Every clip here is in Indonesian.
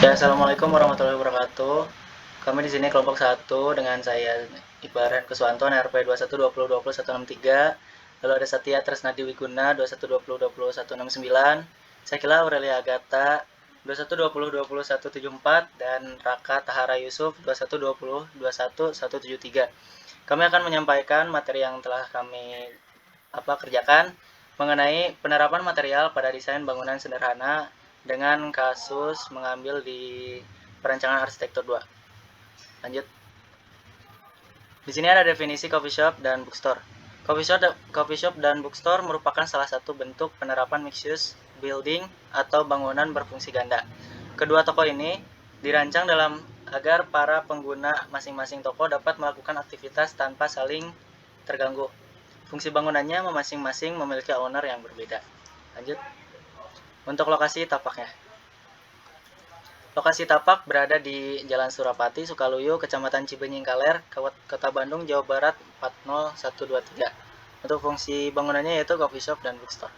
Ya, assalamualaikum warahmatullahi wabarakatuh. Kami di sini kelompok 1 dengan saya Iqbal Kuswanto RP 2120202163. Lalu ada Satya Tresnadi Wiguna 2120202169. Sakila Aurelia Agata 2120202174 dan Raka Tahara Yusuf 2120217173. Kami akan menyampaikan materi yang telah kami kerjakan mengenai penerapan material pada desain bangunan sederhana dengan kasus mengambil di perancangan arsitektur 2. Lanjut. Di sini ada definisi coffee shop dan bookstore. Coffee shop dan bookstore merupakan salah satu bentuk penerapan mixed use building atau bangunan berfungsi ganda. Kedua toko ini dirancang agar para pengguna masing-masing toko dapat melakukan aktivitas tanpa saling terganggu. Fungsi bangunannya masing-masing memiliki owner yang berbeda. Lanjut. Untuk lokasi tapaknya. Lokasi tapak berada di Jalan Surapati, Sukaluyu, Kecamatan Cibenying Kaler, Kota Bandung, Jawa Barat 40123. Untuk fungsi bangunannya yaitu coffee shop dan bookstore.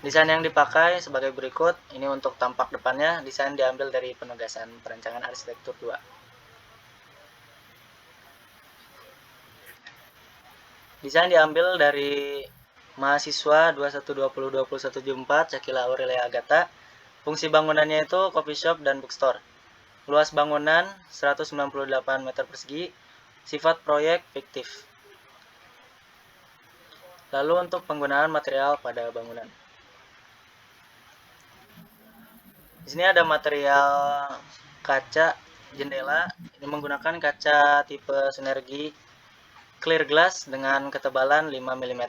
Desain yang dipakai sebagai berikut. Ini untuk tampak depannya, desain diambil dari penugasan perancangan arsitektur 2. Desain diambil dari mahasiswa 2120202174 Sakila Aurelia Agata. Fungsi bangunannya itu coffee shop dan bookstore. Luas bangunan 198 meter persegi. Sifat proyek fiktif. Lalu untuk penggunaan material pada bangunan. Di sini ada material kaca jendela. Ini menggunakan kaca tipe sinergi clear glass dengan ketebalan 5 mm.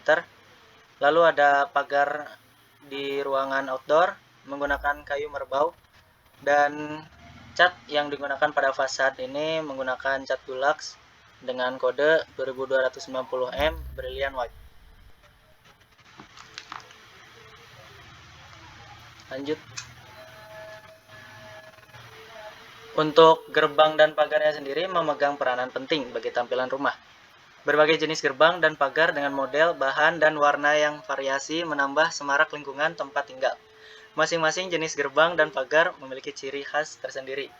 Lalu ada pagar di ruangan outdoor menggunakan kayu merbau, dan cat yang digunakan pada fasad ini menggunakan cat Dulux dengan kode 2290M Brilliant White. Lanjut. Untuk gerbang dan pagarnya sendiri memegang peranan penting bagi tampilan rumah. Berbagai jenis gerbang dan pagar dengan model, bahan, dan warna yang variasi menambah semarak lingkungan tempat tinggal. Masing-masing jenis gerbang dan pagar memiliki ciri khas tersendiri.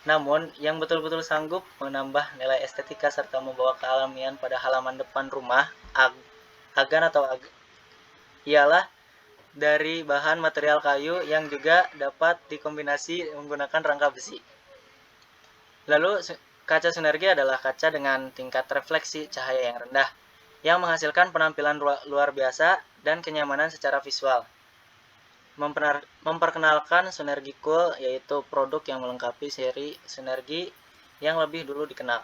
Namun, yang betul-betul sanggup menambah nilai estetika serta membawa kealamian pada halaman depan rumah, ialah dari bahan material kayu yang juga dapat dikombinasi menggunakan rangka besi. Lalu, kaca sinergi adalah kaca dengan tingkat refleksi cahaya yang rendah, yang menghasilkan penampilan luar biasa dan kenyamanan secara visual. Memperkenalkan Synergy Cool, yaitu produk yang melengkapi seri Synergy yang lebih dulu dikenal.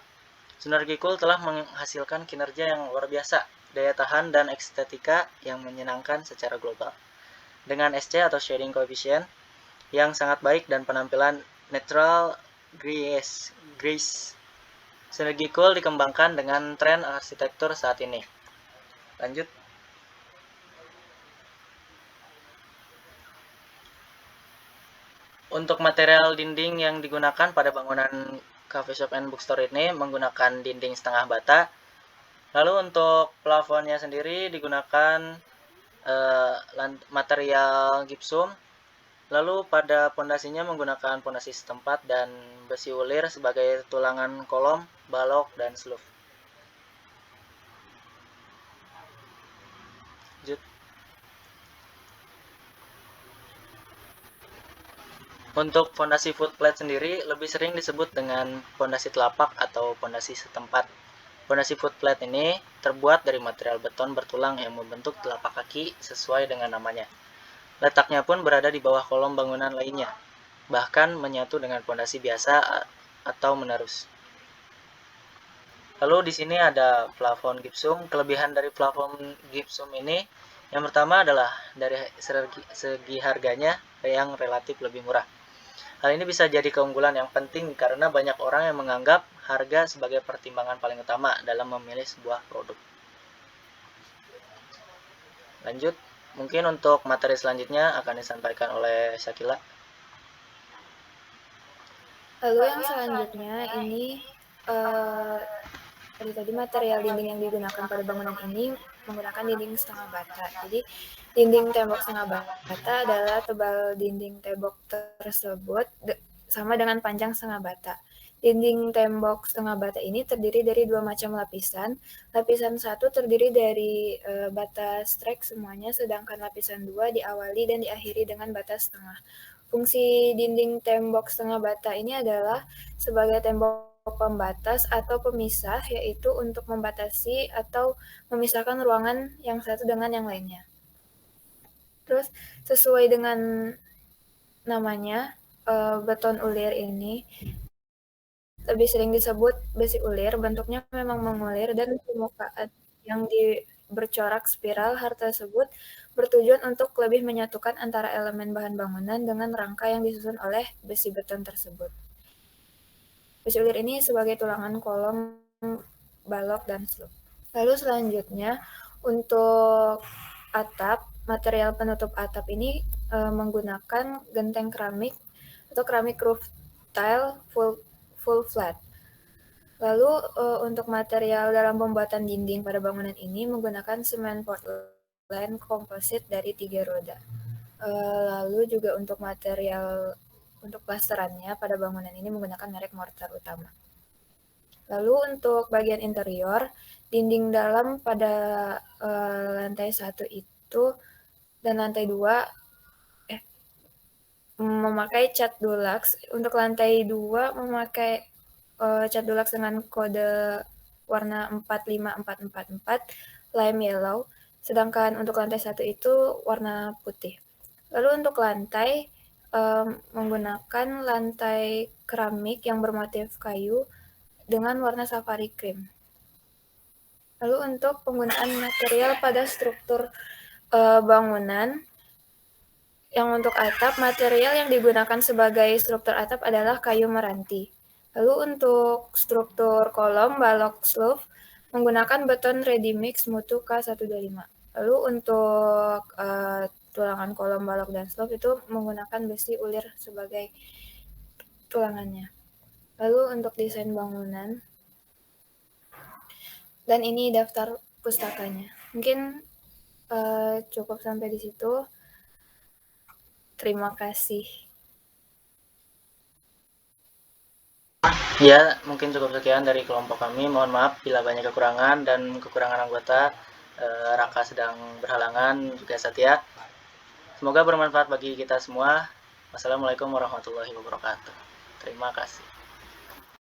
Synergy Cool telah menghasilkan kinerja yang luar biasa, daya tahan dan estetika yang menyenangkan secara global. Dengan SC atau Shading Coefficient yang sangat baik dan penampilan Natural Grace. Synergy Cool dikembangkan dengan tren arsitektur saat ini. Lanjut. Untuk material dinding yang digunakan pada bangunan coffee shop and bookstore ini menggunakan dinding setengah bata. Lalu untuk plafonnya sendiri digunakan material gypsum. Lalu pada pondasinya menggunakan pondasi setempat dan besi ulir sebagai tulangan kolom, balok, dan sloof. Lanjut. Untuk pondasi footplate sendiri lebih sering disebut dengan pondasi telapak atau pondasi setempat. Pondasi footplate ini terbuat dari material beton bertulang yang membentuk telapak kaki sesuai dengan namanya. Letaknya pun berada di bawah kolom bangunan lainnya, bahkan menyatu dengan pondasi biasa atau menerus. Lalu di sini ada plafon gypsum. Kelebihan dari plafon gypsum ini yang pertama adalah dari segi harganya yang relatif lebih murah. Hal ini bisa jadi keunggulan yang penting karena banyak orang yang menganggap harga sebagai pertimbangan paling utama dalam memilih sebuah produk. Lanjut, mungkin untuk materi selanjutnya akan disampaikan oleh Syakila. Lalu yang selanjutnya ini tadi material dinding yang digunakan pada bangunan ini menggunakan dinding setengah bata. Jadi dinding tembok setengah bata adalah tebal dinding tembok tersebut sama dengan panjang setengah bata. Dinding tembok setengah bata ini terdiri dari 2 macam lapisan. Lapisan 1 terdiri dari bata strek semuanya, sedangkan lapisan 2 diawali dan diakhiri dengan bata setengah. Fungsi dinding tembok setengah bata ini adalah sebagai tembok pembatas atau pemisah, yaitu untuk membatasi atau memisahkan ruangan yang satu dengan yang lainnya. Terus sesuai dengan namanya, beton ulir ini lebih sering disebut besi ulir. Bentuknya memang mengulir dan permukaan yang bercorak spiral. Hal tersebut bertujuan untuk lebih menyatukan antara elemen bahan bangunan dengan rangka yang disusun oleh besi beton tersebut. Besi ulir ini sebagai tulangan kolom, balok, dan slope. Lalu selanjutnya untuk atap, material penutup atap ini menggunakan genteng keramik atau keramik roof tile full flat. Lalu untuk material dalam pembuatan dinding pada bangunan ini menggunakan semen Portland komposit dari 3 roda. Lalu juga untuk material untuk plasterannya pada bangunan ini menggunakan merek mortar utama. Lalu untuk bagian interior, dinding dalam pada lantai 1 itu dan lantai 2 memakai cat dulux. Untuk lantai 2 memakai cat dulux dengan kode warna 45444 lime yellow, sedangkan untuk lantai 1 itu warna putih. Lalu untuk lantai menggunakan lantai keramik yang bermotif kayu dengan warna safari cream. Lalu untuk penggunaan material pada struktur bangunan, yang untuk atap, material yang digunakan sebagai struktur atap adalah kayu meranti. Lalu untuk struktur kolom, balok, slope, menggunakan beton ready mix mutu K125. Lalu untuk tulangan kolom, balok, dan slope itu menggunakan besi ulir sebagai tulangannya. Lalu untuk desain bangunan, dan ini daftar pustakanya. Mungkin cukup sampai di situ. Terima kasih. Ya, mungkin cukup sekian dari kelompok kami. Mohon maaf bila banyak kekurangan dan kekurangan anggota. Raka sedang berhalangan, juga Satya. Semoga bermanfaat bagi kita semua. Wassalamualaikum warahmatullahi wabarakatuh. Terima kasih.